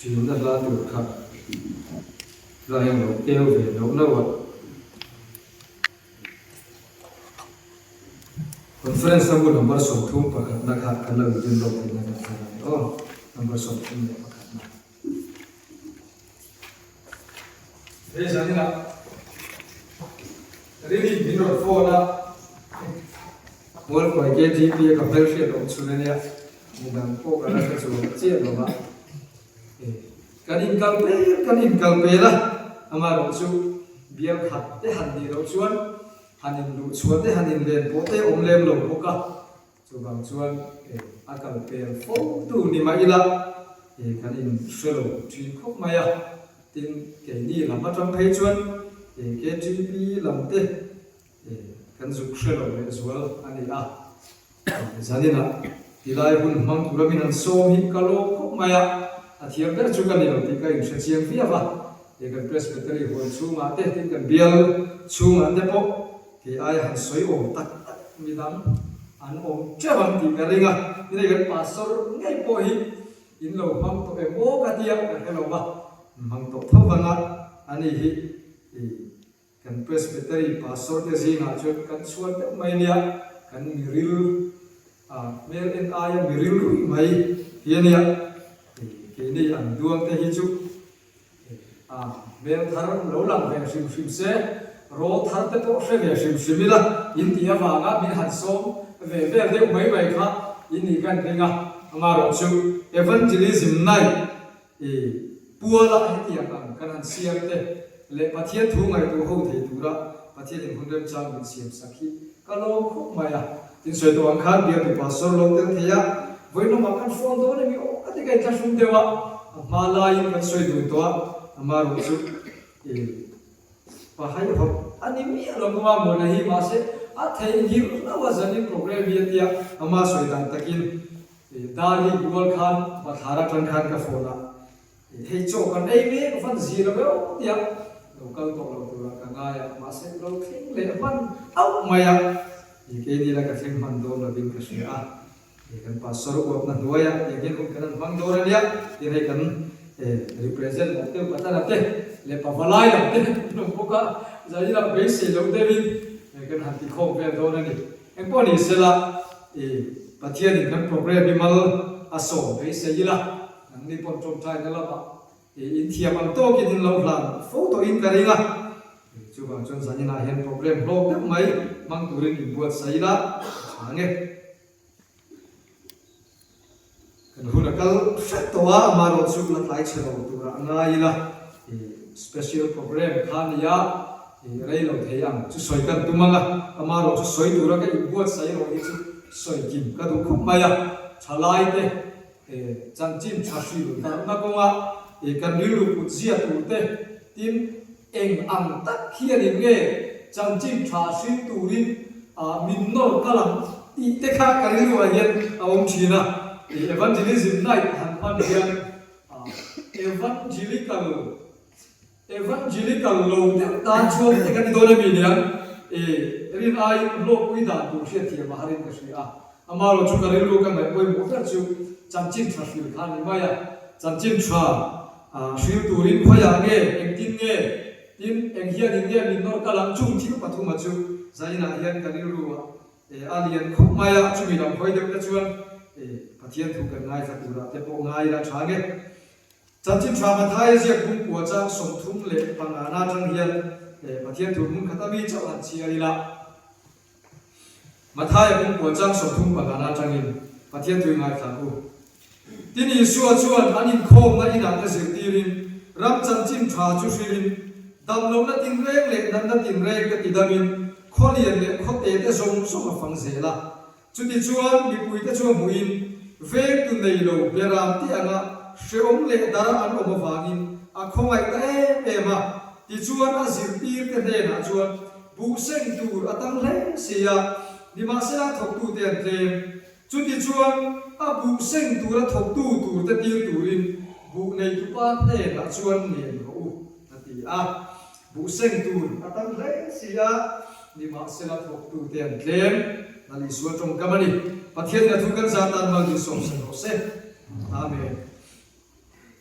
chuyện rất là tự khắc ra hàng nấu kêu về nấu nấu conference sabu number so thum pakhat na khat kala jin lo tin na sa o number so thum le pakhat na e jani na really minor for na mol ko ke gp ka bel she lo chune ya mudam ko kala ka chu che lo ba kanin kalpe la amaro chu bial khat te han ni lo chuan hanin lu chuan te hanin len pote omlem lo boka chubang chuan akal per fo tu ni mai la kanin shelo thui khop maya tin ke ni lama tang phei chuan ke gp lamte kan zu shelo le zual ani a zanina tilai hun mang turamin an som hi kalo khop maya athiam ber chu kan ni lo ti kai se chiang via ba kan presbytery hol chu ma te tin kan bial chu ma te po thì ai hẳn xoay ổn tắc mi đắm anh ổn chưa bằng thì cái này à cái này cái pastor ngay bồi in lâu mang tổ em bố cái tiệm cái lâu ba mang tổ thâu văn á anh ấy thì kan presbytery pastor cái gì ngã chuyện kan suat cái mấy nia kan miril mel en ai miril mấy kia nia thì cái này anh duang cái hi chúc mel thar lâu lắm về sim xe ro thar te po se ve sim simila india wanga min han som ve ve de mai bai kha ini kan ringa amaro chu evangelism nai puala hetia kan han siam te le pathian thu ngai tu ho the tu ra pathian in hundem chang min siam sakhi kalo khop maya tin soi to ang kha bia tu pastor lo te thia voino ma kan phone do ne mi o ati kai ta sum dewa malai kan soi du to amaro chu bahai hop ani mi longwa mo na hi ma se a thei hi na wa zani program ye tia ama soi dan takin dali dual khan bathara tan khan ka phona hei cho kan ei me fan zi la be tia local to lo tu ka nga ya ma se lo thing le fan au maya ke ni la ka thing man do na bin ka sia a kan pastor ko na noya ye gen kan mang do ra dia ti kan represent la te patana te le pavalai la te no boka jadi la base lo devin kan hati khom ve do na ni en po ni sela pathian ni kan program bi mal aso base yila nang ni pon chom thai na la ba in thiam am to ki din lo plan photo in karinga chu ba chon sani na hen program lo te mai mang turin in buat saila ange kan hunakal set to wa amaro chu la lai chelo tu ra ngai la special program khania rei lo theyang chu soi kan tumanga amaro chu soi dura ka ibuat sai ro chu soi kim ka du khop maya chalai te chanchim chashi lu ta na konga kan nilu pu zia tu te tin eng ang tak khian in nge chanchim chashi turin min nor kalam ti te kha karilu wa yen awom china evangelism night han pan hian evangelical lo ta chuan te kan do na mi nia rin ai lo pui da tu hria thia ma harin ka sia amaro chu kan lo kan mai poi mo ta chu chamchin thra sil khan ni maya chamchin thra shil turin khoya nge engtin nge tin eng hian in nge min nor kalam chung thi pathuma chu zaina hian kan lu alien khop maya chu mi lam khoi de ka chuan pathian thu kan ngai sa tu ra te po ngai ra thage chanchim thama thai zia kum ko cha som thum le pangana tang hian pathian thu mun khatami chaw han chi alila mathai kum ko cha som thum pangana tang in pathian thu ngai tha ku tini suwa chuan anin khom na ina ka zir tirin ram chanchim tha chu hririn dam lo na tin rek le nan na tin rek ka tidamin kholian le khote te som som fang zela chuti chuan mi pui te chuan muin vek tu nei lo beram ti anga sheom le dara an om wangin a khongai ta ema ti chuan a zir tir te ne na chuan bu seng tur atang le sia ni ma se thok tu te tlem chuti chuan a bu seng tur a thok tu tur te tir turin bu nei tu pa ne na chuan nen ho ati a bu seng tur atang le sia ni ma se thok tu te tlem nali suwa trong kamani pathian na thukan zatan mal ni som se amen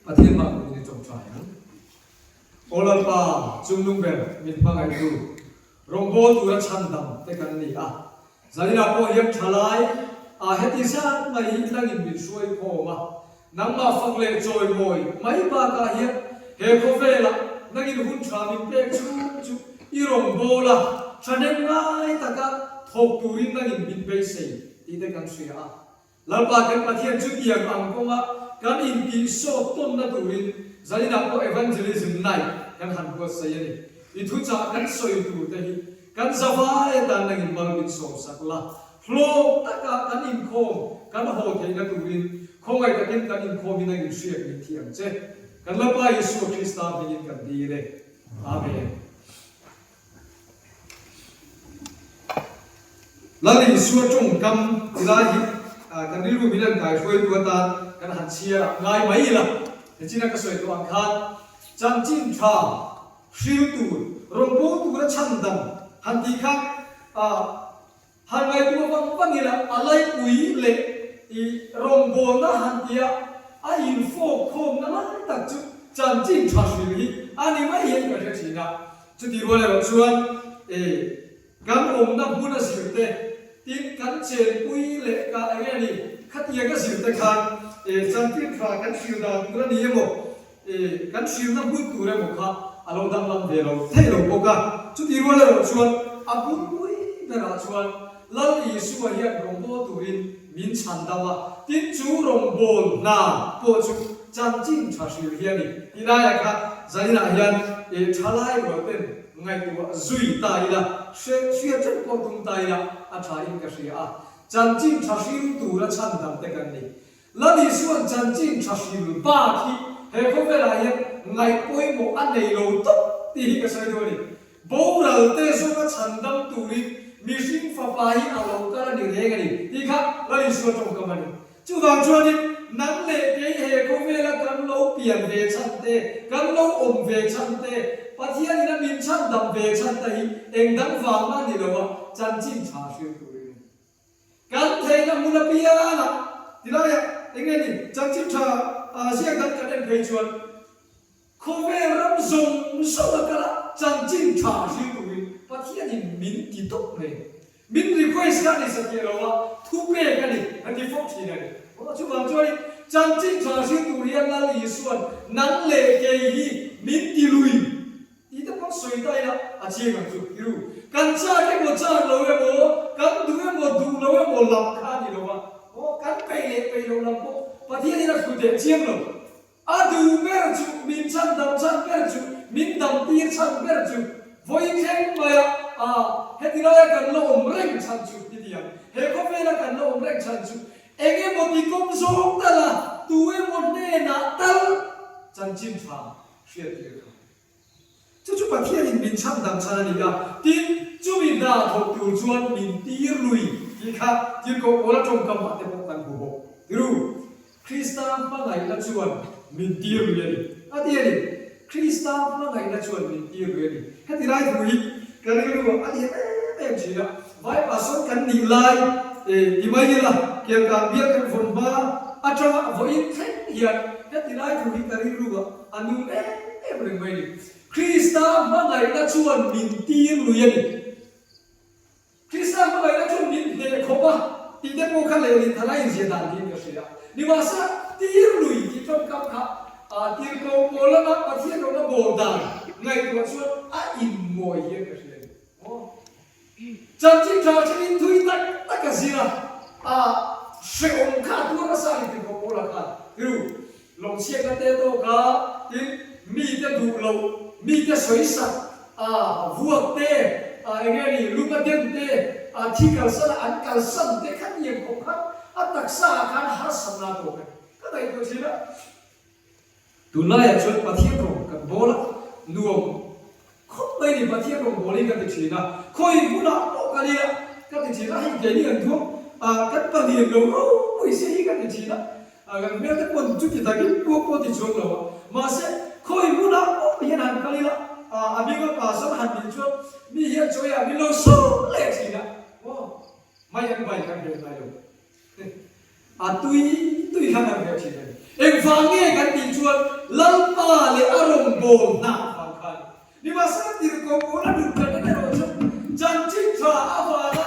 อาทิตย์มาคุณจะจงใจนะโอลัลปาจุ่มนุ่งเบลมินพังไอดูรงโบตัวชันดำแต่กันนี่สายนับโอเยี่ยมทลายเฮติซานไม่นั่งอินบิดช่วยพ่อมานังมาฟังเล่จอยมวยไม่บากาเฮียเฮโคเฟล่ะนั่งอินหุ่นชามิเป็กจูอีรงโบล่ะฉันเองไงตะกันทบตูรินนั่งอินบิดไปเสียที่แต่กันเสียลัลปากันประเทศจุดยังอังก็มากันอินกิโซต้นนั่นตูรินสายนับโอเอวันเจลิซึมไนกันหันหัวเสียนี่อิทุจ่ากันสอยตูแต่ฮีกันสบายแต่นั่งอินบอลบินสองสักละโผล่ตะกันอินโคมกันโหดเองนั่นตูรินคงไอ้กันอินโคมินั่งอินเชียร์มิเทียมเจ้กันลัลปายิสุคริสต์บินกันดีเลยอาเมนแล้วยิสุจงกำที่ได้กันริรูมินันกายช่วยตัวตากันหันเชียร์ง่ายไหมล่ะแต่ที่นั่นก็สวยตัวอังคารจันจินชาชิลตูรงโบตัวชันดังหันที่ข้างหันไงตัวฟังนี่ละอะไรอุยเละอีรงโบนะหันที่อินโฟโคมนั่นละตัดจุจันจินชาชิลฮีอันนี้ไม่เห็นกันเลยทีนะจุดที่ว่าเราชวนกันอมน้ำพุนสิเตติดกันเชนอุยเละกันอะไรนี่ขัดยังก็สิเตคันจันจินชากันชิลดังนั่นนี่ยังบอกกันชิลน้ำพุตัวเรื่องค่ะอารมณ์ดังลำเดียวเท่เราบอกกันจุดที่ว่าเราชวนอาบุญอุยเวลาชวนลัลยิสุเฮียรงโบตุรินมินชันดาวะติดจูรงโบนาโปจูจันจินชาชิลเฮียนี่ที่ได้ค่ะใจน่าเฮียนชาลายว่าเป็นไงตัวจุยตายละเชื่อจันปอตุงตายละอาชาอินกัสเซียจันจินชาชิลตัวละชันดำแต่กันนี่ลัลยิสุจันจินชาชิลบ้าที่เฮ้เขาเวลาเฮียไงป่วยโมอันในโลตุที่กัสเซียตัวนี้โบราณเตสุกชันดำตุริมิชิงฟ้าไปเอาเราก็ระดึงเฮกันนี่ที่ครับเราอิสุจงกำมันจู่บางช่วงนี้นั่งเละเกยเฮเขาเวลากันเราเปลี่ยนเวชันเตกันเราอมเวชันเตปะเทียนนี่มินชันดำเวชันเตเองดังฟังมานี่เราว่าจันจินชาชิวตุริกันเทนมุลพิยาละที่เราเนี่ยเองนี่จันจินชาเสียกันกันเองเพจวนเขาเวลาส่งส่งกันละจันจินชาชิวตุริปะเทียนนี่มินติดตกเลยมินรีเควสกันนี่สักเดียวว่าทุกเรื่องกันนี่อันที่ฟอกทีนั่นว่าช่วงช่วยจันจินชาชิวตุรินั่นเลยส่วนนั่งเละเกยมินติลุยที่ต้องสวยได้ละอาเชียงกันจุดรู้กันจ้าแค่หมดจ้าเราเองโอ้กันดูเองหมดดูเราเองหมดลำคานี่เราว่าโอ้กันไปเลยไปเราลำโอ้ปะเทียนนี่เราคุยเด็กเชียงเราดูเมื่อจุมินชันดำชันเมื่อจุมินดำตีชันเมื่อจุvoice yang maya heti raya kan lo omreng chanchu didiam he ko mela kan lo omreng chanchu enge moti kom zong tala tuwe modne na tal chanchin cha share ti ka chu pathian in min cham dam chana ni ga tin chu min da thok tu chuan min tir lui ti kha tin ko ola trong kam ma te pok tan bu bo ru kristan pa ngai la chuan min tir lui ni ati ni kristan pa ngai la chuan min tir lui ni cái gì đây thì cái này cái anh em chỉ là vài bà son cái nỉ lại thì mấy như là kiểu cả biết cái phần ba à cho với thế hiện cái gì đây thì cái này luôn anh nu em rồi mấy đi Krista mà ngày đã chuồn mình tiên luôn Krista mà ngày đã chuồn mình để không à thì để cô khăn lấy thì thay lại gì đàn đi cái gì đó nhưng mà sao tiên luôn thì trong các tiên cô bố lắm mà tiên nó bồ đàn ngày của chuột in mồi hiện cái gì chân chính cho chính thui tất cả gì là sẽ ông khát luôn nó sao thì có bố là khát hiểu lòng xe cái tê tô cả thì mi tê đủ lâu mi tê sấy sạch vua tê anh nghe đi lúc cái đêm tê thi cả sân ăn cả sân tê khát nhiều không khát tất xa khát hát sân là tổ cái này có gì đó tụi nó là chuột mà thiên rồi cần bố là nuông không mấy đi mà thiên rồi bố lên cái gì đó khôi cũng là bộ cái gì đó cái gì đó hay cái gì ăn thuốc cái phần hiền đâu mới sẽ cái gì đó gần biết cái quần chút thì ta cái cô thì chuột rồi mà sẽ khôi cũng là bộ hiện hành cái gì đó mình có bà sống hành mình chuột mình hiện chỗ mình lâu số lệ gì đó mấy anh bảy cái điều này rồi tuy hành làm việc gì đấy em phang nghe cái gì chuột bom na pangkan ni masa tirko bola dukan na rojo janji tra awala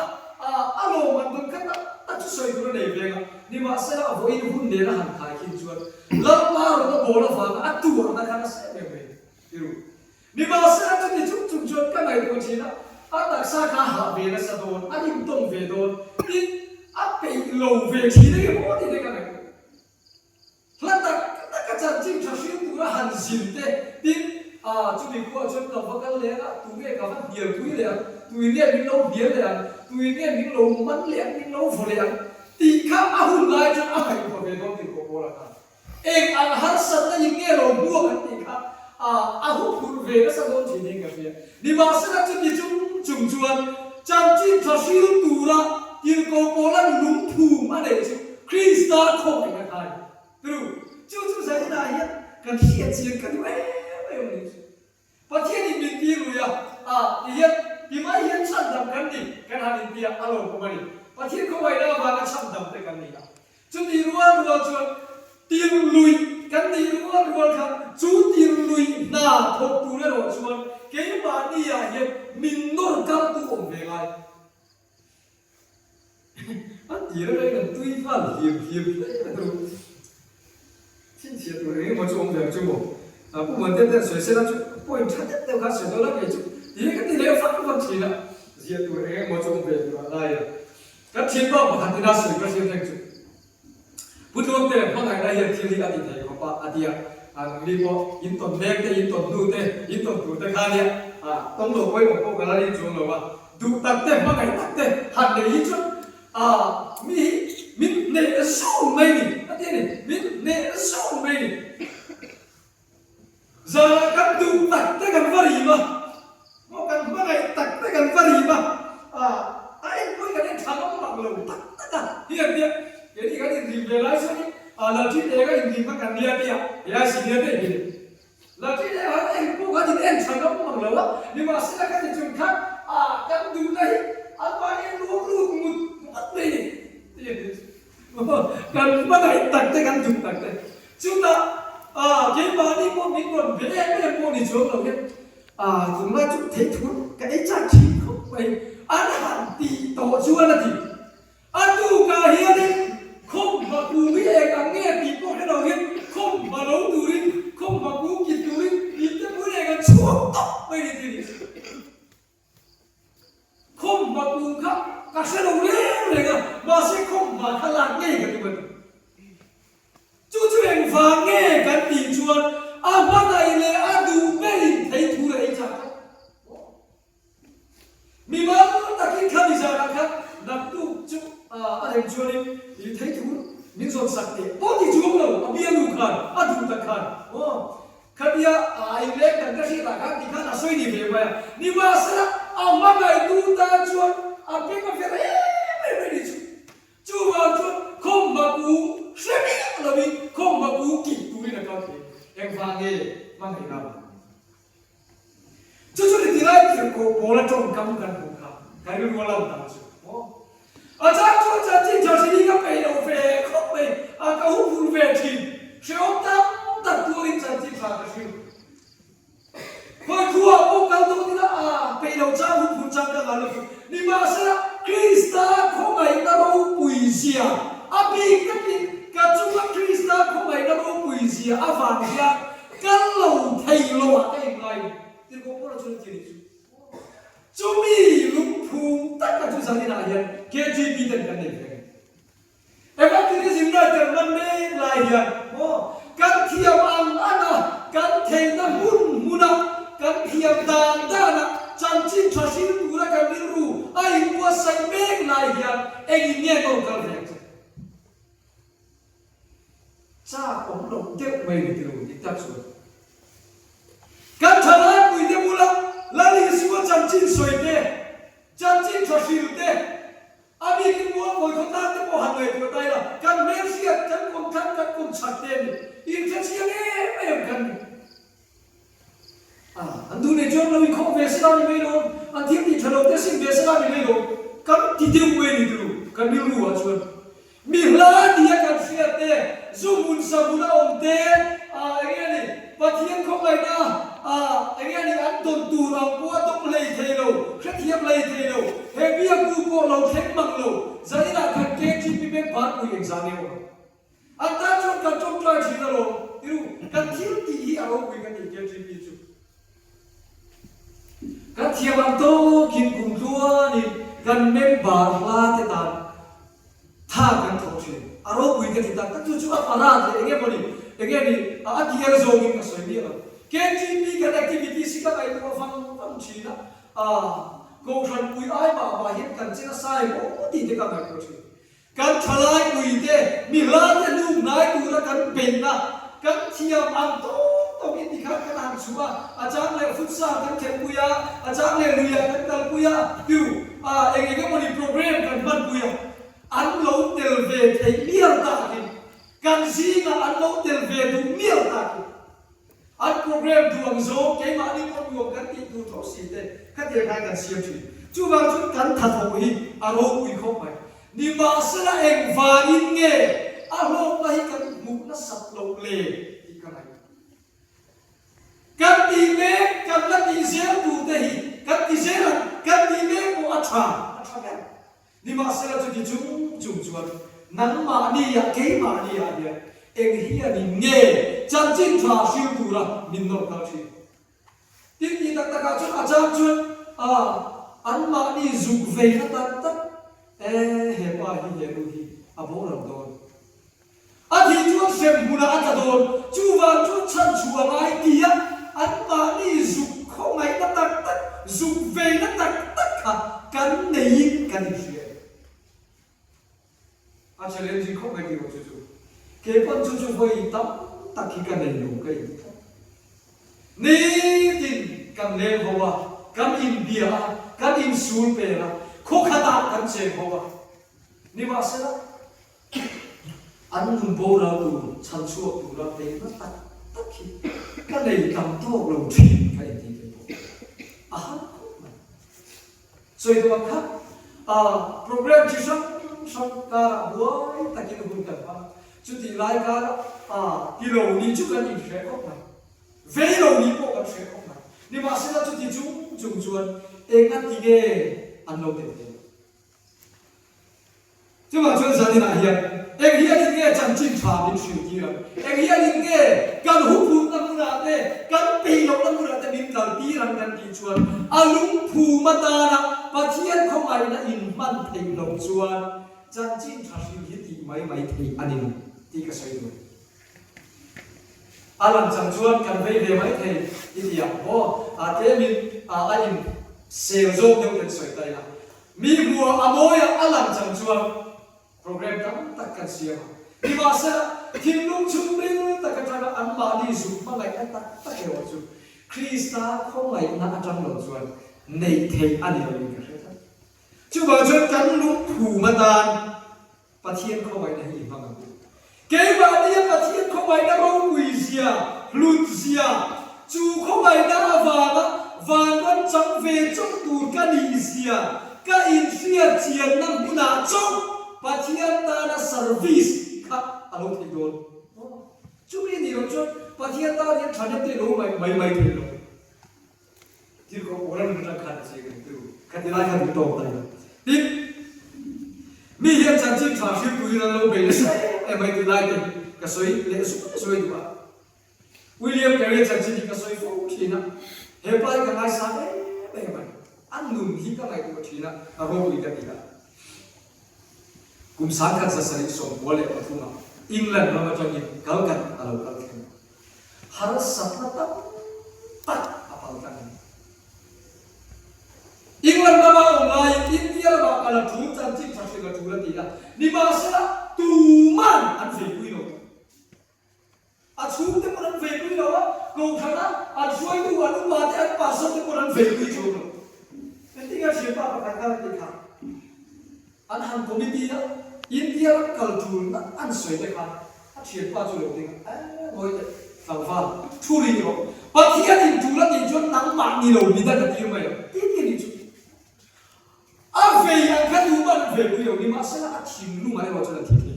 alo man kan ta chu soi ko nei venga ni masa avo in hun ne na han khai kin chuan la ma ro bola fa atu na kana se me iru ni masa ta ni chu chu chuan ka nai ko china ata sa ka ha ve na sa don adim tong ve don in ape lo ve chi ne mo ni ne ka nai lata ka janji tra shin tu ra han sin te tin chú bị qua chân cầm vào cái lẽ tụi nghe cả phát nhiều tụi lẽ tụi nghe những lâu bia lẽ tụi nghe những lâu mắt lẽ những lâu phổ lẽ thì khác ahun lại cho ai cũng về đó thì có bố là em ăn hết sạch là những nghe lâu mua cái thì khác ahun cũng về nó sẽ đón chỉ nên cái việc đi mà sẽ là chân đi chung chuan chân chỉ cho siêu tụ ra thì có bố là lúng phù mà để chứ Krista không phải cái này đúng chú sẽ thế này nhé cần hiện diện cần vậyประเทศนี้มีตีรุยเฮียที่ไม่เฮียชั้นดำกันนี่กันหาดินเดียอารมณ์ประมาณนี้ประเทศเขาไว้แล้วบางชั้นดำแต่กันนี่จุดที่รู้ว่าชวนตีรุลุยกันนี่รู้ว่าครับจุดตีรุลุยน่าทบตัวแล้วชวนเกี่ยบานี่เฮียมินโนร์กันตัวองค์เวงอันตีอะไรกันตุยฟ้าเฮียตัวชิ้นเสียตัวเองมาชมแบบจุ่ม不稳定的水是那就不会差点都开始到那边去，一个地雷发不起了，也对人我中北对吧？来呀，那天报不看的那水个现在就，不中的，我来那些天气阿弟睇我把阿弟你我引导咩的引导路的引导路的看的东路威我个那里中路路搭的我来搭的，喊的一种民那少美女，阿弟呢，民那少美女。giờ kan tu tak te kan vari ma mo kan bagai tak te kan vari ma ai pun kan thang ma lo tak ta hian dia jadi kan di realize ni la thi de ga in ma kan dia dia ya si dia de ni la thi de ha ai pun kan di en thang ma lo ni ma sila kan chung khat kan du nahi apa ni lu mut ni kan bagai tak te kan chung tak te chúng ta cái bà đi mua miếng quần về em mua đi xuống rồi nhé chúng ta chúng thấy thuốc cái trang trí không phải ăn hẳn thì tổ chua là thì ăn đủ cả hiền đi không mà cú biết cả nghe thì có cái đầu hiền không mà nấu đủ đi không mà cú kịp đủ đi thì cái mũi này cả chuột tóc vậy thì không mà cú khắp cả xe đầu lên này cả mà sẽ không mà khăn lạc nghe cả tụi mình chú chuyện phá nghe cái tình chuan ba ngày lệ đủ mê thấy thú đấy chẳng mi mà ta kinh khăn đi ra khác nằm tu chú em chuan đi thì thấy thú mình dọn sạch đi bố thì chú đâu bia đủ khăn đủ ta khăn khăn dia em lệ cần cái gì ta khác thì khăn là xoay đi về vậy ni mà sao ba ngày tu ta chuan biết có phải đấy đi chú vào chuan không mà cú sẽ biết là vì không mà cú kịp túi là cao thế em vàng nghe mang hình nào chú đi lại thì cô bố là trong cắm gần cũng khá cái đứa mua lòng nào chứ chắc chú chỉ cho chị đi các bầy đầu về không về các hút vùn về thì sẽ ốm ta tua lên chân chị phá cái gì thôi thua ông cao tôi đi là bầy đầu cha hút vùn chân cái là được nhưng mà sẽ Krista không phải ta đâu bùi gì bị cái chúng ta Krista không phải ta đâu bùi gì vàng ra cái lầu thầy lọ cái này thì có bao nhiêu chuyện chúng mi lúng phù tất cả chúng ta đi lại hiện kia chỉ bị tận cái này em bắt cái gì đó từ năm nay lại hiện cái thiệp ăn cái thầy ta muốn cái thiệp đàn đàn chẳng chỉ cho xin đủ là cái liên ru ai mua say mê lại hiện anh nghe câu cái này cha cũng đồng tiếp mình từ đi tập xuống cái thằng ấy quỳ đi mua là lý số chẳng chỉ soi thế chẳng chỉ cho xin thế bị cái mua mỗi con ta cái bộ hàng người của tay là cái mấy việc cái con chặt tiền in cái gì này em cần anhดูในช่วงเราวิเคราะห์เวสต์ได้ไม่รู้อันที่ที่ถล่มแต่สิ่งเวสต์ได้ไม่รู้กันที่เดียวเวนี่ดูกันไม่รู้ว่าชวนมีหลายที่กันเสียเตะซูมุนซาบุระองเตะอะไรนี่ปะเทียนของอะไรนะ aro kui kan ni KGB chu kan thiam ang to kin kum tua ni kan member la te tan tha kan tho thi aro kui kan ti ta kan chu apara te enge boni enge ni a tier zongin ka soi ni la KGB kan activity si ka ai ko fang chi na go than kui ai ba hit kan china sai mo ti te ka mai ko thi kan thalai kui te mi la te lu nai tu la kan pen na kan thiam ang to mi ti kha kan han chua achang le futsa kan khem puya achang le luya kan kal puya tu enge ke moni program kan ban puya an lo tel ve thei mial ta ki kan si na an lo tel ve tu mial ta ki an program tu ang zo ke ma ni ko yo kan ti tu tho si te kan ti kai kan siam chi chu bang chu kan tha tho hi aro ui kho mai ni ma sala eng va in nge a lo pa hi kan mu na sap lo le ti ka mai kan ti me kan la ti zel tu te hi kan ti zel kan ti me ko atha ga ni ma sala chu ti chung chuan nan ma ni ya ke ma ni ya ya eng hi ani nge chan chin tha siu tu ra min no ka chi tin ni tak tak chu a chang chu an ma ni zuk ve na tak tak he pa hi ye lu hi a bo ra don a thi chu sem bula a ta don chu wa chu chan chu ngai ti ya an ma ni zuk kho ngai na tak tak zuk ve na tak tak ka kan nei kan hi a challenge kho ngai ti ro chu ke pon chu voi tam tak hi kan nei lu kai ni tin kan le hoa kan in bia kan in sul pe la kho khata kan che hoa ni ma se la an nun bo ra tu chan chu tu ra te na tak tak hi kan nei kam to lo thi kai ti ke a ha soi do kha program chi sang ka buai takin hun ka pa chu ti lai ka ti lo ni chu kan in she ko ma ve lo ni ko ka she ko ma ni ma se la chu ti chung chuan eng a ti ge an lo te te chu ma chuan sa ni na hian eng hian ni ge chan chin tha ni shu ti ra eng hian ni ge kan hu phu na mu ra te kan pe lo na mu ra te min dal ti ran kan ti chuan alung phu ma ta na pathian khong ai na in man thei lo chuan chan chin tha shu hi ti mai thei anin ti ka sai do alam chang chuan kan ve ve mai thei ti ya ho a te min a in sel zo de kan soi tai la mi bua amoya alam chang chuan program tam tak kan sia ni ma sa thin lung chung ring tak ka ta an ma ni zu ma ngai ta tak ke wa chu krista khong ngai na atang lo chuan nei thei ani lo ni ka ta chu ba chuan kan lung phu ma dan pathian khong ngai na hi ma ngam ke ba ni pathian khong ngai na ro ui sia lut sia chu khong ngai na va van an chang ve chung tu ka ni sia ka in sia chian nam buna chung pathian ta na service ka alo thi don chu mi ni ro chu pathian ta ni thane te ro mai thi lo ti ko oran na kha chi ga tu ka ti lai ka tu to ta ti mi hian chan chi tha shi tu na lo be se e mai ti lai ka soi le soi tu ba William Carey chan chi ka soi fo thi na he pai ka ngai sa be mai an nun hi ka ngai tu thi na a ro wi ka ti ka kum sang kan sa sari som wale pathuma England ma ma changi kalkan alo kalkan har sapna tak apal kan England ma ma online India ma ala thu chan chi tha shi ga thu la ti la ni ma sa tu man an ve kui no a thu te man an ve kui no ko thana a soi tu an ma te an pa so te man ve kui chu no ti ga shi pa pa ka ti kha an han committee na India culture na an soi te kha a thian pa chu lo ting moi te fa fa thu ri no pathian in tu la ti chon nang ma ni lo ni da ka ti mai ti ni chu a ve ya ka tu ban ve ku yo ni ma sa a thim lu mai wa chu la thi thi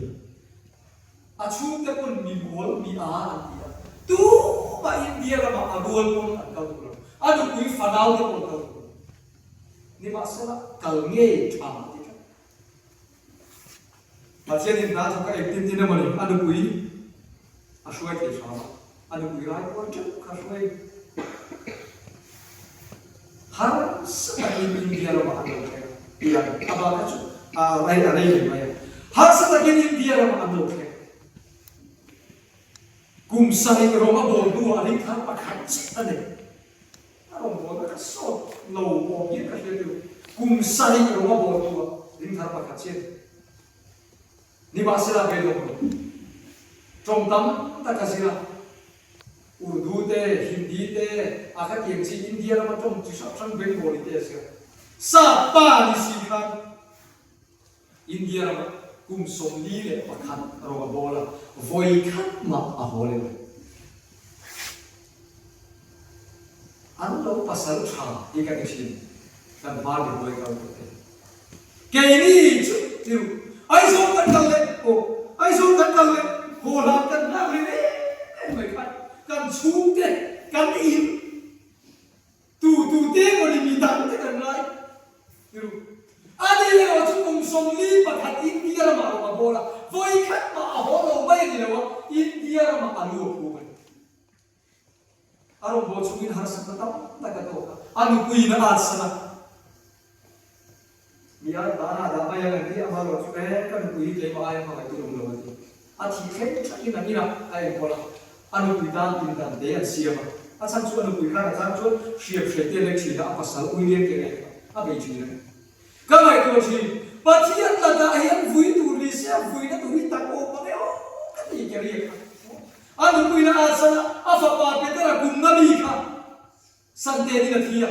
a chu te kon mi bol mi a an ti tu ba India la ma a bol kon an ka tu a du kui fa dau te kon ka ni ma sa kal nge tha mà trên hiện tại trong các ekip tin mà mình ăn được quý à xuôi thì sao anu wirai ko chu khasoi har satakin India ro ma anu ke Iran aba ka chu ai le mai har satakin India ro ma anu ke kum sai ro ma bol du ali thar pakhat chi ane aro mo ka so no mo ye ka le kum sai ro ma bol du ring thar pakhat chi ni ba sila be lo trong tâm ta ka sila Urdu te, Hindi te, akat yang si India nama tom cusap sang Bengali te sih. Sapa di sini kan India nama kum somli le pakat roga bola, voikat ma ahole. Anu pasal cha ikan di sini dan balik boy kau tu. Kini tu, aisyah kan kalle, aisyah kan kalle, hola kan nak ni, mereka kan suke kan im tu te ko ni mitang te kan lai ru ade le o chung som li pakhat India ma ma bola voi khat ma holo bai ni lo India ma alu pu bai aro bo chungin har sa ta ka to anu kui na asana biar dana da ba ya ni amaro chu kan kui ke ma ai ma tu rum lo ti a thi khe chaki na ni na ai bola anu pidan pindan de siama asan chu anu pidan asan chu siap sete le chida pasal uilen ke a be chida ka mai ko chi pathian la da hian vui tu li sia vui na tu hi ta ko pa le o ka ti ke ri anu puina asana afa pa petera kum na bi kha san te ni na thia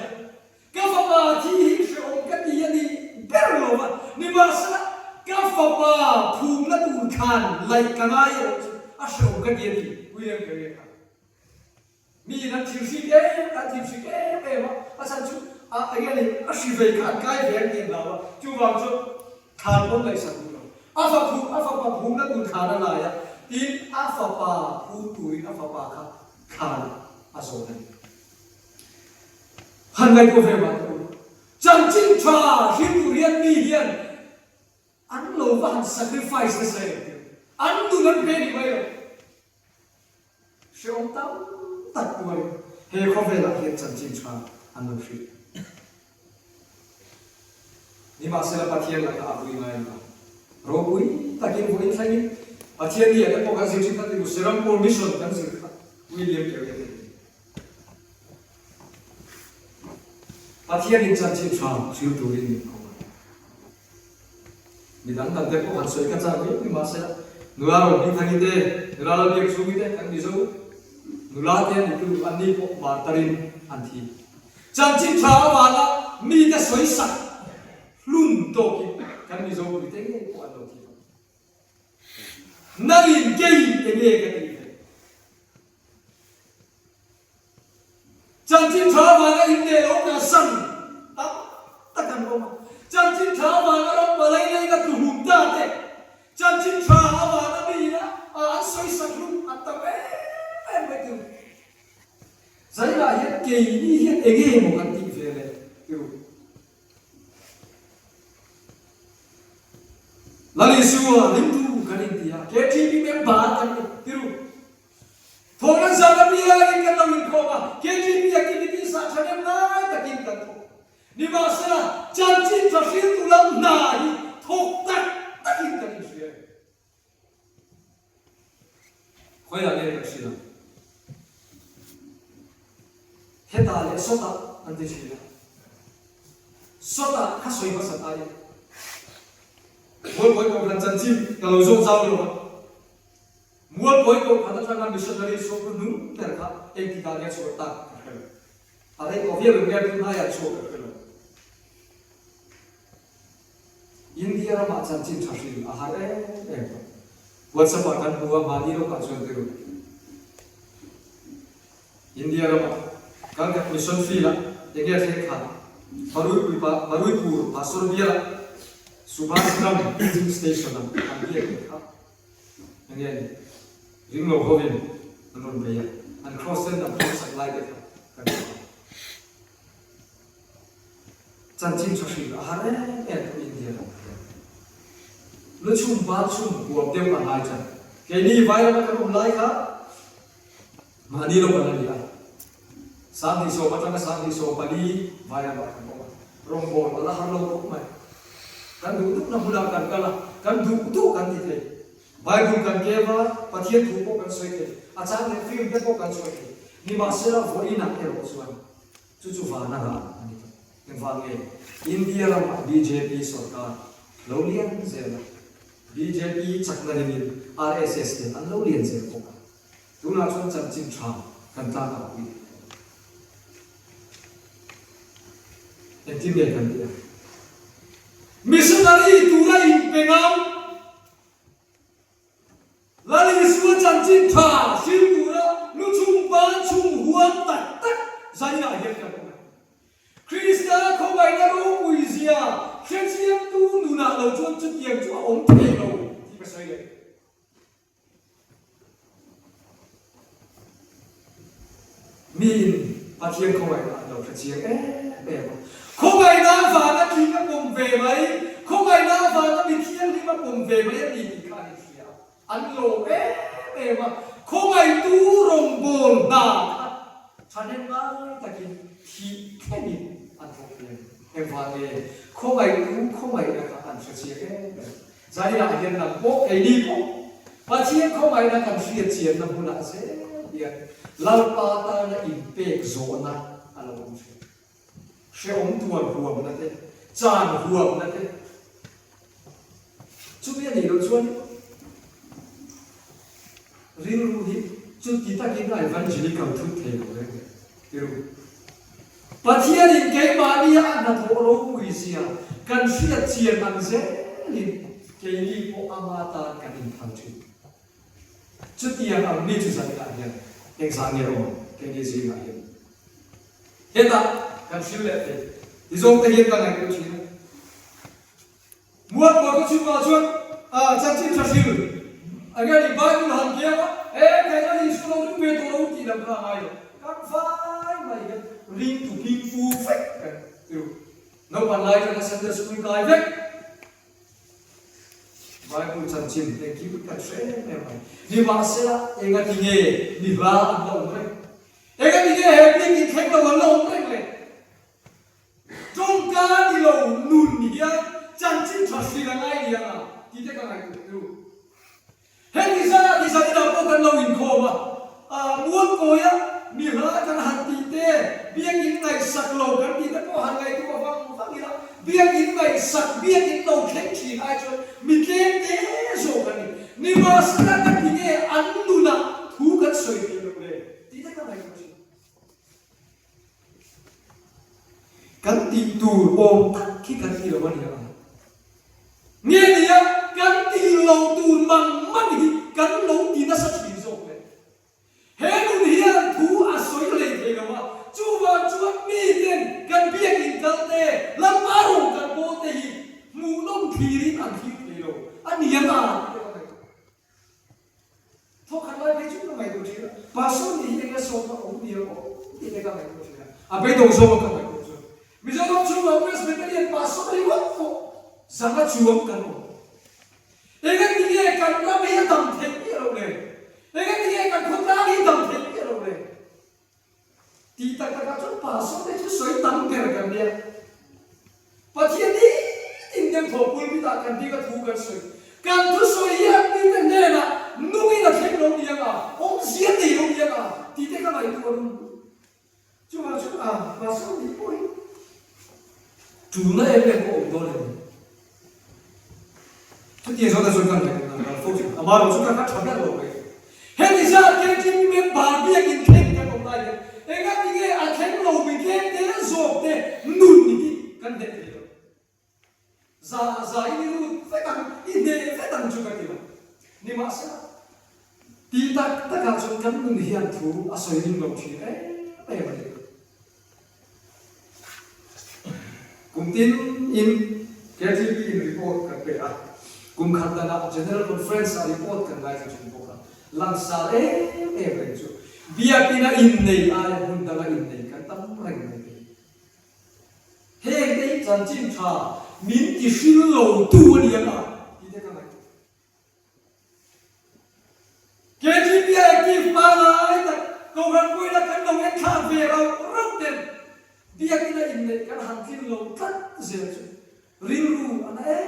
ka fa pa thi hi se om ka ti ni berlo ba ni ma sa ka fa pa phum na tu khan lai ka ngai a se om ka ti ni William Kerry mi na tirsi ke ma asan chu again ni ashive kan kai ver ke la ba chu wang chu khan bon lai san lu afa pa phum na tu khana la ya tin afa pa phu tu afa pa kha khan aso ne han lai ko ve ba tu chan chin tra hin tu rian mi hian an lo van sacrifice the same an tu nan pe ni mai Siapa tahu tak boleh. Hei kau vela hei janji cuma anu sih. Ni masalah patian lah tak boleh main lah. Robui tak kira boleh lagi. Patian dia ada pokas sih kita tu seram permission kan sih. William Kerry. Patian ni janji cuma siapa tu ini. Bidang tak ada pokas sih kan sahaja ni masalah. Nuaro ni thang ite, nuaro ni eksumi te kan bisu. Nulate itu ani po bartarin anti. Janji trawana mi te soisak lum toki kan mi zo bi tenge po ano ti. Nangin kei tenge kan ni. Janji trawana inde ona san takkan ko. Janji trawana ro balai lai ka tu humta te. Janji trawana mi na soisak lum atabe. Saya lah ya kini ya ege mo kan ti fele tu lali suwa limtu kan dia KTV member kan tu thoran sana dia lagi kan lamin ko ba KTV ya kini bisa chane na takin kan tu ni masala janji tashir tulam nahi thok tak takin kan dia khoya le sila Heta le sota ante sila. Sota kasoi masa tanya. Mual boy ko belancan cim kalau zong zau lo. Mual boy ko ada jangan bisa dari sopo nu terka tiga dia sota. Ada ko dia bergerak tu naya sota. India ra macam cim chasil ahar WhatsApp akan dua mali lo kacuan tu. India ra Kalau kita mission fee lah, yang saya khat, baru pasal dia Subhasgram Filling Station lah, dia khat, yang ring lo hovin, non bayar, and cross then the post supply dia khat. Janji cakap, ahar India. Lu cuma buat cuma buat dia mana aja. Kini viral kan mulai khat. mà đi đâu mà đi à sáng thì số bắt đầu sáng thì số bali vài năm bắt đầu rong bol là hàng lâu cũng mày kan du tu na mula kan kala kan du tu kan ti the bible kan keva pathian thu ko kan soi the achang le film pe ko kan soi the ni ma sera vo ina ke ro suan chu chu va na ga ani to en va nge india ram bjp sarkar lolian zela bjp chakna ni rss te an lolian zel ko tu na chon cham chin tha kan ta ka wi en ti me kan dia missionary tura impengam lali suwa chanchin tha sil tura nu chung ba chung huan tak tak zania hian ka ko krista ko bai na ro puisia khensiam tu nu na lo chon chu tiang chu om the lo ti ka sai le min pathian ko bai na lo khensiam không ai nào phá nó khi nó cùng về mấy không ai nào phá nó bị thiên khi nó cùng về mấy gì thì khai kia ăn lỗ ế mà không ai tu rồng bồn đà cho nên mà ta kia thì cái gì ăn không tiền em phá về không ai tu không ai là ăn sữa chia cái gia đình lại hiện là bố cái đi bố và chia không ai là ăn sữa chia nó cũng là sẽ tiền lao pa ta là impact zone à ăn lỗ sẽ ống tuần huồng nè thế, tràn huồng nè thế, chú biết gì đâu chuan, riêng thì chú tí ta cái này vẫn chỉ cầu thức thế rồi đấy, hiểu? Và thiên thì cái mà đi ăn là thổ lỗ quỷ gì à, cần suy tiền bằng dễ thì cái đi bộ amata cần hình thành chứ, chú tiền ở đây chú sao lại hiện, anh sáng nghe rồi, cái gì mà hiện tại kan siu le te ti zong te hian kan ai ko chi muat ko ko chu ma chuan a chan chin cha siu aga ni bible han kia wa ke na ni su lo tu pe to lo ti lam ka ai kan fai mai ga ring tu king fu fek kan tu no pan lai ka sunday school kai fek bible chan chin te ki ka tre me mai ni ma se la e ga ti nge ni la an lo mai e ga ti nge he ni ki khek lo lo mai trong cá đi lâu nùn nhia chân chín thật sự là ngay nhia à thì thế cái này cũng hết đi ra đi đâu có cần lâu in khô mà muốn coi á miếng lá cần hạt tí tê biếng những ngày sặc lâu cần tí tê có hàng ngày có vang vang gì đó biếng những ngày sặc biếng những lâu khéo chỉ ai cho mình kén thế rồi cần đi nhưng mà sẽ là cái gì nghe ăn nùn à thú cần sôi thì được đấy thì thế cái này cũng kan ti tu om tak khi kan ti lo man ya nghe đi á kan ti lo tu mang man hi kan lo ti na sa chi zo le he nu hian thu a soi le the lo ma chu mi ten kan biak in kal te lam arong kan bo te hi mu nom thiri an thi le lo an ni ma tho kan lai pe chu no mai ko chi pa so ni he ga so ma om ni o ti te ka mai ko chi a pe dong so ma ka mai bây giờ nó chung vào Presbyterian pastor đi mất phụ rằng nó chuông cần một để cái gì cần nó bị tầm thế như đâu này để cái gì cần không ra đi tầm thế như đâu này thì ta chút pastor đấy chút soi tắm cái cần đi và thiên đi tìm những thổ quân bị ta cần đi cái thu cần chút soi yếm đi cái này là nuôi là thế đâu đi à ông diễn đi đâu đi à thì thế cái này luôn chứ mà chút pastor đi thôi chủ nó em lên cổ tôi này chút tiền số ta số cần này là phô trừ mà rồi chúng ta phát triển được rồi hết thì sao cái chim miếng bà bia kinh khen cái công ty này em các cái khen lâu bị khen thế rồi thế nụn đi cần thế gì đâu za ini lu phải tăng chung cái gì mà nhưng mà sao thì ta cả chúng ta mình hiện thú à soi linh động chuyện đấy đây mà cùng tin in KTV in report kan pe a cùng khát na general conference a report kan lai chu bo ka lang sa re chu bia pina in nei a hun da in nei kan tam rang nei he dei chan chin tha min ki sil lo tu ni ma ti te ka mai KTV active pa lai ta ko gần cuối là cái đồng em khá về đâu rất đẹp việc cái này in này cái hàng phim lâu cắt dễ chứ riu ru anh ấy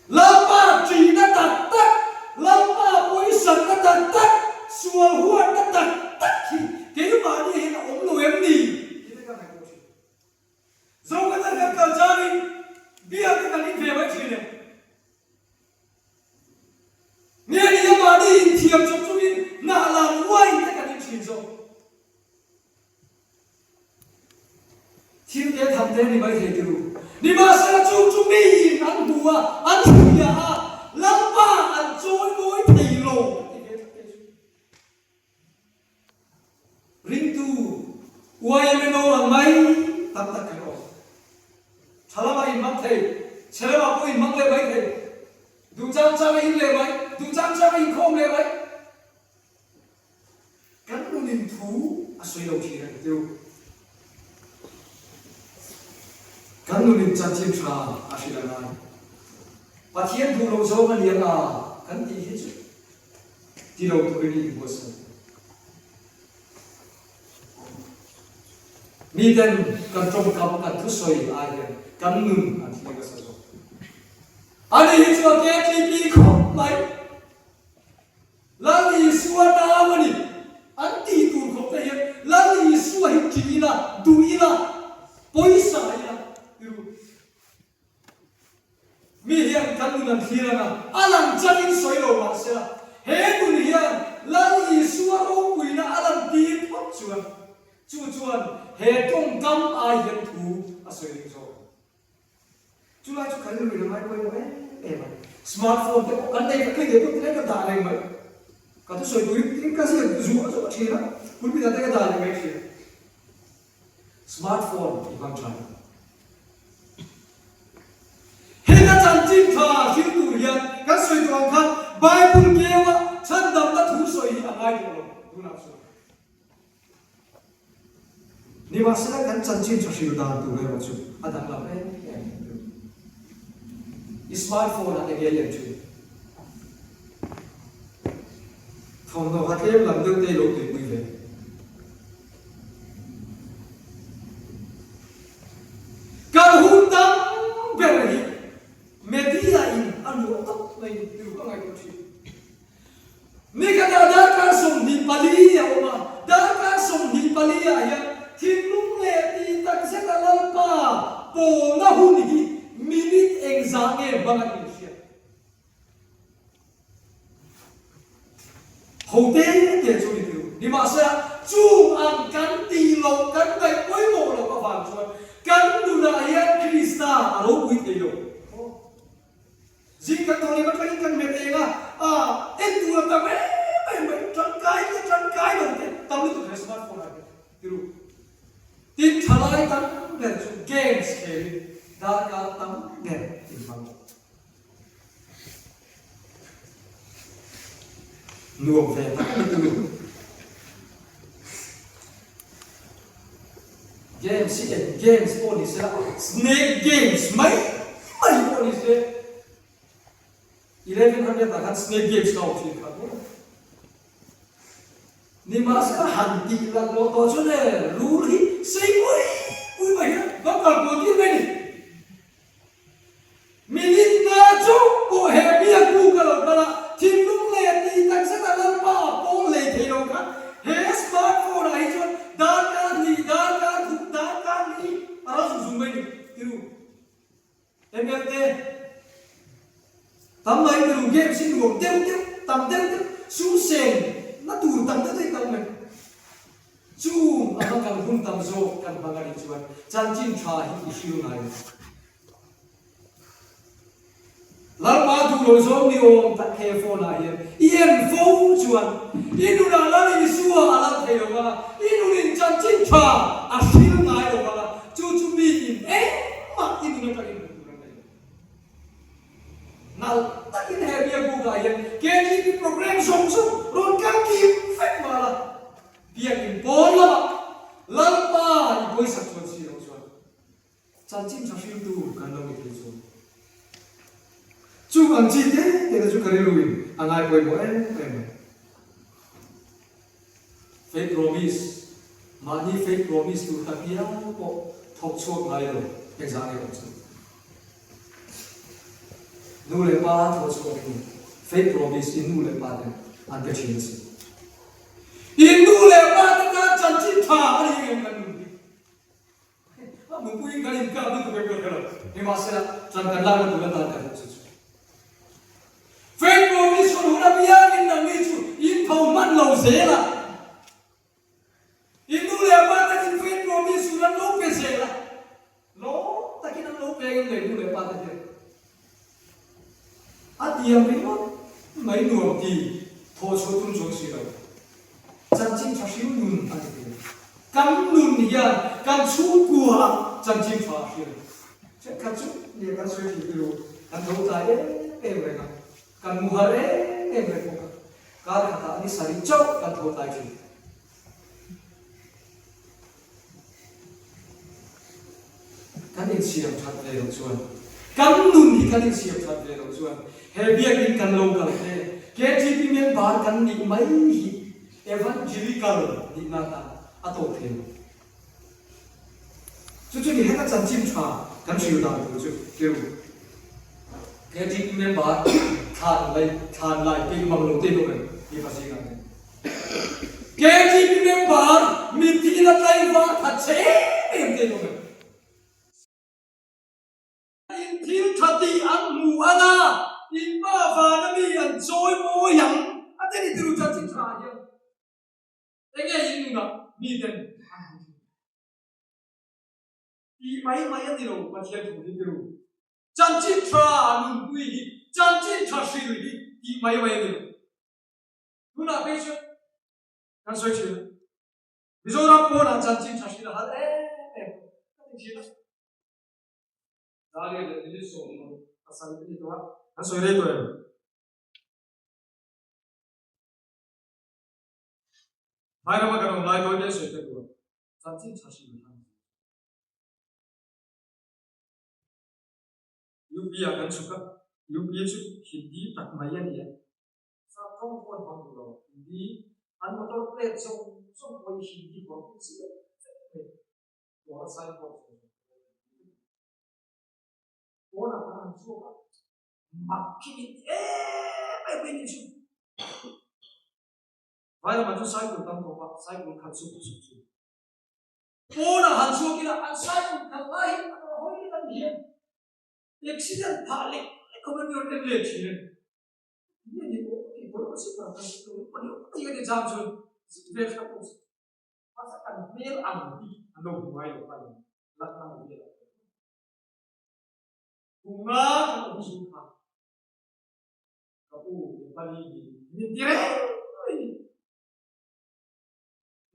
lama chỉ đã đặt tắt lama bối sẵn đã đặt tắt xua huan đã đặt tắt thì cái mà đi là ống nồi em đi dẫu cái này là cả gia đình biết cái này về mấy chuyện này nghe đi mà đi thiệp chụp chụp đi nà làm quay tất cả những chuyện rồi thiên thế thầm thế đi mấy thế tiêu đi mà sẽ chụp chụp đi ăn bùa ăn thịt à lắm ba ăn trôi mối thầy lộ ring tu uai meno ang mai tam tak cái đó chala mai mang thầy chala ma ko in mang le mai thầy du chang chang in le mai du chang chang in khom le mai kan nu nin thu a soi lo thi ra tiêu kan nu nin chan chin tra a shi la na pa thien thu lo zo ma lian a kan ti hi chu ti lo tu ri bo sa mi den kan trong kam kan thu soi a hian kan nun an thi ga sa zo ani hi chu ke ti pi khom mai lali suana mani anti tu khom te hian lali suwa hi ti na du ina poisa ina mi hian kan nun an thi na alam chanin soi lo ma se he kun hian lali suwa ro puina alam ti phot chuan chuan he tong kam ai hian thu a soi ri zo chu lai chu kan lu ri mai ko em smartphone te kan dei ka ke ko te ka da le mai ka tu soi tu tin ka se zu zo chi na kun bi da te ka da le mai chi smartphone i bang chan he ka chan chin tha hin tu hian ka soi tu ang khan bible ke wa chan dam ta thu soi a ngai ko tu na so ni ma se kan chan chin cha shi da tu le wa chu adang la pe smartphone at the game too. Không đâu hát em làm được đây lỗi tuyệt vời về. Cả hôn tâm về này, mẹ đi lại ăn lỗ tóc này từ các ngày còn chuyện. Mẹ cái đó đã cả sống đi Bali à mà, đã cả sống đi Bali à, thì lúc này thì ta sẽ là làm pa, bộ na hôn đi. Minute exam nghe bằng anh chị hậu tế để cho đi tiêu đi mà sẽ chung ăn cắn tì lộc cắn tay quấy bộ là có vàng chuột cắn đủ là yên Krista à lỗ quý tì lộc gì các thằng này bắt cái cắn mệt à em tụi nó tao mày trăn cái rồi tao mới tụi nó smartphone này tiêu tin thà lại tao để cho games chơi đã cả tấm đẹp tình bằng nuông về tất cả những games games police snake games mấy police 1100 ta kan snake games nào thì cả ni mà sẽ hành đi là lo to cho này lú đi xây ui mày nó còn một cái này Minit na cho bộ hệ bia cu cả rồi là thì lúc này thì ta sẽ là làm ba bộ lệ thế đâu cả hệ smartphone này cho data đi ở đó dùng bên tiêu em biết thế tầm này tiêu game xin nguồn tiêu tầm tiêu su sen nó tủ tầm tiêu thế tầm này chu ở trong căn hung tầm zo căn bằng cái chuan chân chín cha hi issue này lal ma tu lo zo ni om ta ke phone la yen phone chuan inu na la ni suwa ala thei lo ba inu nin chan chin cha a sil ngai lo ba chu mi in ma inu na ta in nal ta in he bia bu ga yen ke ni program song ron kan ki fek ma la bia in pon la lal pa i boi sak chuan si lo chuan chan chin cha sil tu kan lo mi thei chuan chú ăn chi thế thì là chú cái lưu anh ai quên của em fake promise mani fake promise tu takia po thok chok ngai ro exam e chu nu le pa thok chok ni fake promise in nu le pa den an ke chin si in nu le pa ta ka chan chi tha ari nge man nu ha mu pui ka in ka tu ke ko ka ni ma sa chan ka la tu la ta ka chu fake promise ko hu na bia in na ni chu in phau man lo se la in nu le pa ta in fake promise su la lo pe se la lo ta ki na lo pe nge nu le pa ta ke Ati yang lima, mai nuam ti, thô số tung số xí đâu, chân chính cho xíu nun anh em, cam nun hiền, cam chú cua, chân chính cho xíu, chắc cam chú, nhiều cam suy thì kêu, cam thâu tai em vậy nào, cam muhar em vậy không, cái kata ini sari cau, cam thâu tai chứ, kan in siam chat về đồng xuân, cam nun thì kan in siam chat về đồng xuân. Hebia kin kan lo kal te KTP member kan ni mai hi evangelical ni nata ato the chu chu ni hena chan chim cha kan chiu da chu keu KTP member than lai ke mam lo te no ni pa si kan KTP member mi ti na lai wa tha che em te no in til thati an mu ana in ba va na mi an joy mo yang ate ni tiru chan chin tra ya enge in nga mi den i mai an ni lo pa thian thu ni tiru chan chin tra nun pui chan chin tra shi ri i mai ni tu na pe chu kan soi chu mizoram po na chan chin tra shi la ha kan chi na dale le ni so no asal ni to han soi re to mai ra ma kan lai to de soi te to chan chin tra shi la UP akan suka UP itu Hindi tak mayan ya sa kong kon hong lo Hindi an motor plate so koi Hindi ko si ko sai ko na an so ka makki ni chu vai ma chu sai ko tam ko pa sai ko khan su ko na han so ki na an sai ko khan lai hoi ni kan hian accident thale comment your tablet chiren ye ko ki ko si pa ka to ko ni ye de jam chun ve ka ko masa kan mail am di ando mai lo kan lat na ni bunga ka usu ka u pali ni dire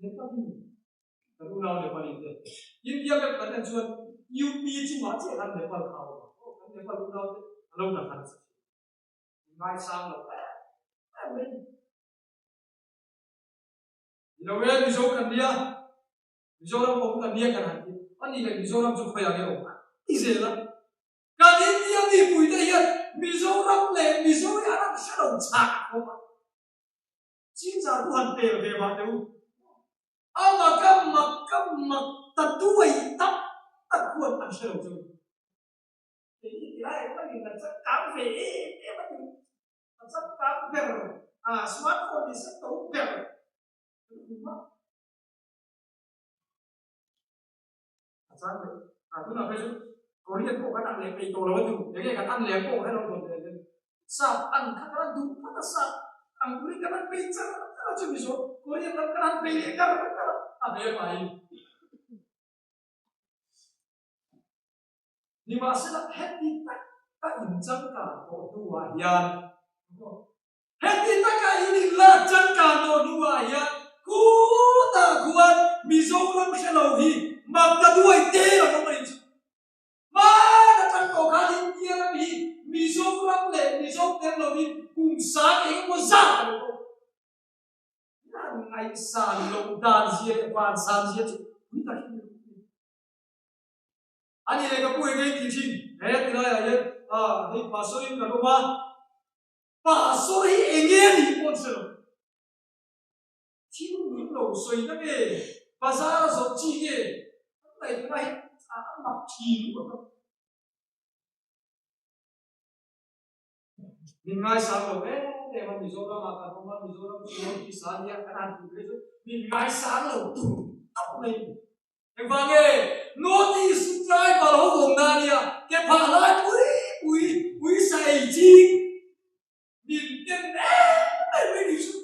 ni pali karu na le pali te india ka kan chuan UP chu ma che han le pal khao Nepal udah lâu đã thành mai sang là mình đâu vậy Mizoram dia Mizoram cũng cần dia kan hati anh đi Mizoram chụp phải cái ông đi gì đó cái India đi bùi đây hiện Mizoram lệ Mizoram sẽ đồng chạc không ạ chính ra tu hành tề về bạn đâu mà ta đuổi tắt tắt quân ăn sẽ đồng chung thì lại có những là rất cám về em bắt đầu rất cám về smartphone thì rất tốt về sao vậy tôi nói với chú có liên bộ các anh lấy tổ lớn dùng cái các anh lấy bộ hay là một cái sao ăn các anh đúng rất là sao ăn quý các anh bây giờ nó chưa bị số có liên các anh bây giờ các anh bây giờ phải nhưng mà sẽ là hết đi tất cả chân cả tổ đua hiền hết đi tất cả những là chân cả tổ đua hiền cú ta quan Mizoram sẽ lâu hi mà ta đuổi tê là không phải mà ta chân cổ khá India là hi Mizoram lệ Mizoram lâu hi cùng sáng ấy có giả được không là ngày sàn lồng đàn gì và sàn gì chứ quý ta anh ấy cái bùi cái gì hết cái này là hết thì pastor ini kan rumah pastor ini ingin sponsor thiên đúng đầu xoay đó nghe và ra là số chi nghe này cái này mặc chín một mình ngay sáng đầu ấy để mà mình zo ra mà cả mà mình zo ra xuống thì sáng nhá cái ăn thì cái mình ngay sáng đầu tủ tóc này cái vàng nghe notice try vào hậu gồm na đi à cái phá lại ui say chi nhìn tên đấy mới đi xuống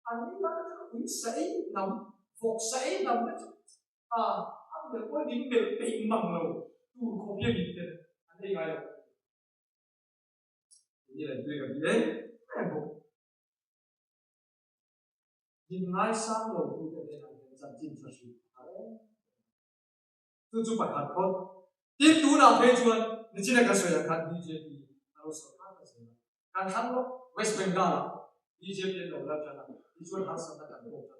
anh ấy nói cái ui say nằm phục say nằm cái anh được có điểm được bị mầm rồi tu không biết gì thế anh ấy ngay rồi như là tôi gặp gì đấy em không nhìn ngay sáng rồi tôi cái này là chân chính thật sự tôi chụp ảnh thật thôi tiếp tú nào phê chuan nên chỉ là cái sợi khăn BJP alo sợi khăn cái gì khăn khăn lo West Bengal BJP đầu ra cho nó đi chuan khăn sợi khăn đầu ra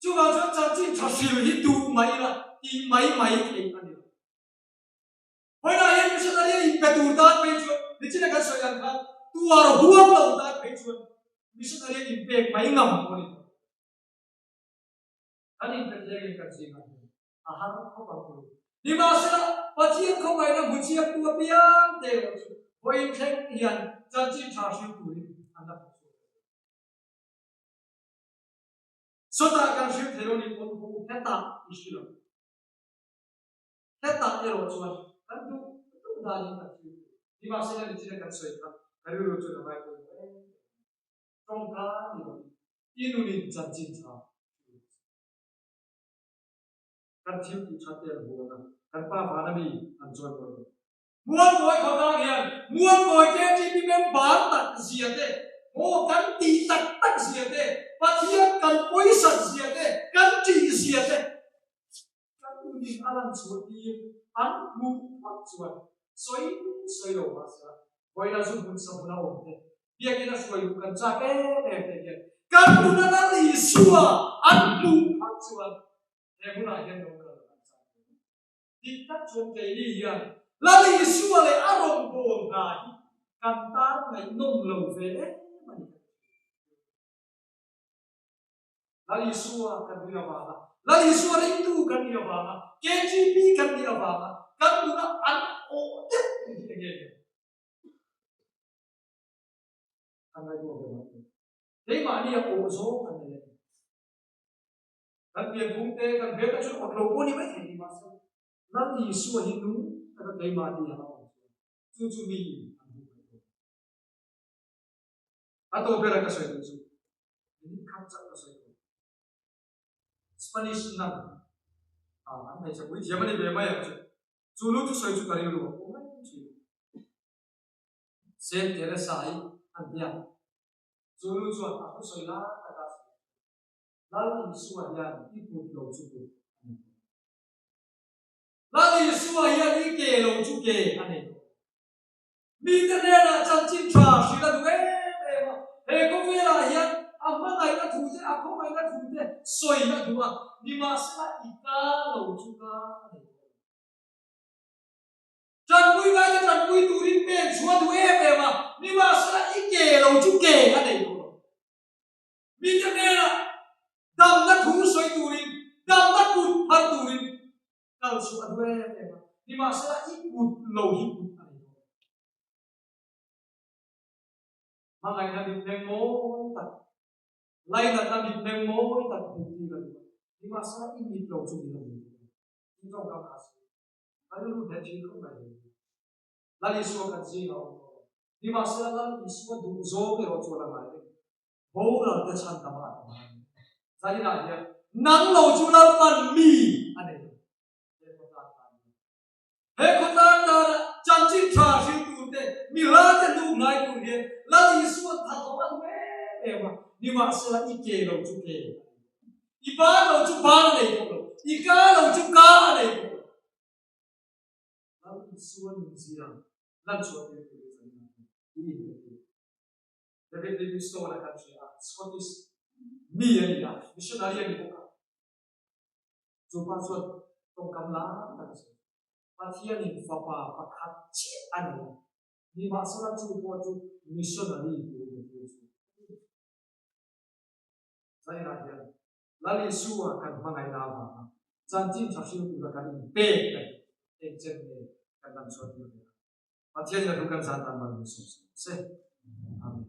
chú vào chuan chân chính thật sự hít tu máy là đi máy thì anh đi hồi nãy em sẽ nói đi cái tu ta phê chuan nên chỉ là cái sợi khăn tu ở huống đầu ta phê chuan mình sẽ nói đi về máy ngầm của đi anh đi cái gì hắn không bằng tu đi mà sẽ bắt chiếc không phải là một chiếc tua biang đều với thanh hiền chân chính trả sự tuổi anh đã số ta càng sự thế rồi một vụ hết tạm ý rồi hết tạm rồi chuan anh tu đa những cái đi mà sẽ là chỉ là cái sợi cái rồi chuan là vậy trong cả đi luôn chân chính trả kan thiu tu chate la bo na kan pa ba na bi an choi bo muang boy ko ka hian muang boy ke chi bi mem bar tak zia te o kan ti tak zia te pathia kan poi sat zia te kan chi zia te kan tu ni alan chu ti an mu pat chuan soi lo ma sa boy na su bun sa na o te bia ke na soi kan cha ke te kan tu na li suwa an mu pat chuan em muốn nói thêm một câu đi cắt chuột cái đi hiền là lý xua lại áo buồn ngài cầm ta ngày nông lầu về là lý xua cần đi vào là lý xua đấy tu cần đi vào KGB cần đi vào cần tu nó ăn ổ nhất như thế anh nói đùa về thế mà đi ổ số cần đi kan pian bung te kan be ka chu ot lo ko ni mai thei ma sa lan ni su hi nu ka dei ma ni ha chu mi a to be ra ka soi chu ni kham cha ka soi Spanish nam an mai cha wi Germany be mai chu lu chu soi chu ka ri lu ko mai chu Saint Teresa ai an dia chu lu chu a ku soi la ta ka Lali suah yang ikut lo cukup. Lali suah yang ikut lo cukup ane. Minta nela cantik trah sila dua. Kau vela yang amma ngai na thute, aku ngai na thute, soi na dua. Ni masla ika lo cukup ane. Jangan jangan turin pen suah dua bema. Ni masla ikut lo cukup ane. Minta nela dam na thu soi turin dam na put har turin kal su adwe ema di masa ikut lo ikut ani mangai na bit neng mo tak lai na bit neng mo tak puti la di masa ini lo chu ni la ni trong kam as ai lu de chi ko mai la li su ka ji no di masa la li su du zo ke ro chu la mai bo la ta chan ta ma Saya nak dia nang lo chula pan mi ane. Hekotan da janji cha shi tu te mi la te lu ngai tu he la li su ta to an me ema ni ma sala ike lo chu ke. Iba lo chu ba nei ko. Ika lo chu ka nei ko. La li su ni zira lan chu te ko ni. David Livingstone la kan shi Scottish mi ani ya missionary ani ko chu pa chuan tong kam la ta ka pathian in fa pa pakhat chi ani ni ma sala chu po chu missionary ko sai na dia lali suwa kan mangai na ba chan chin thapsin ku kan pe ek chen ne kan dan so dia pathian na kan sa tan ban se amen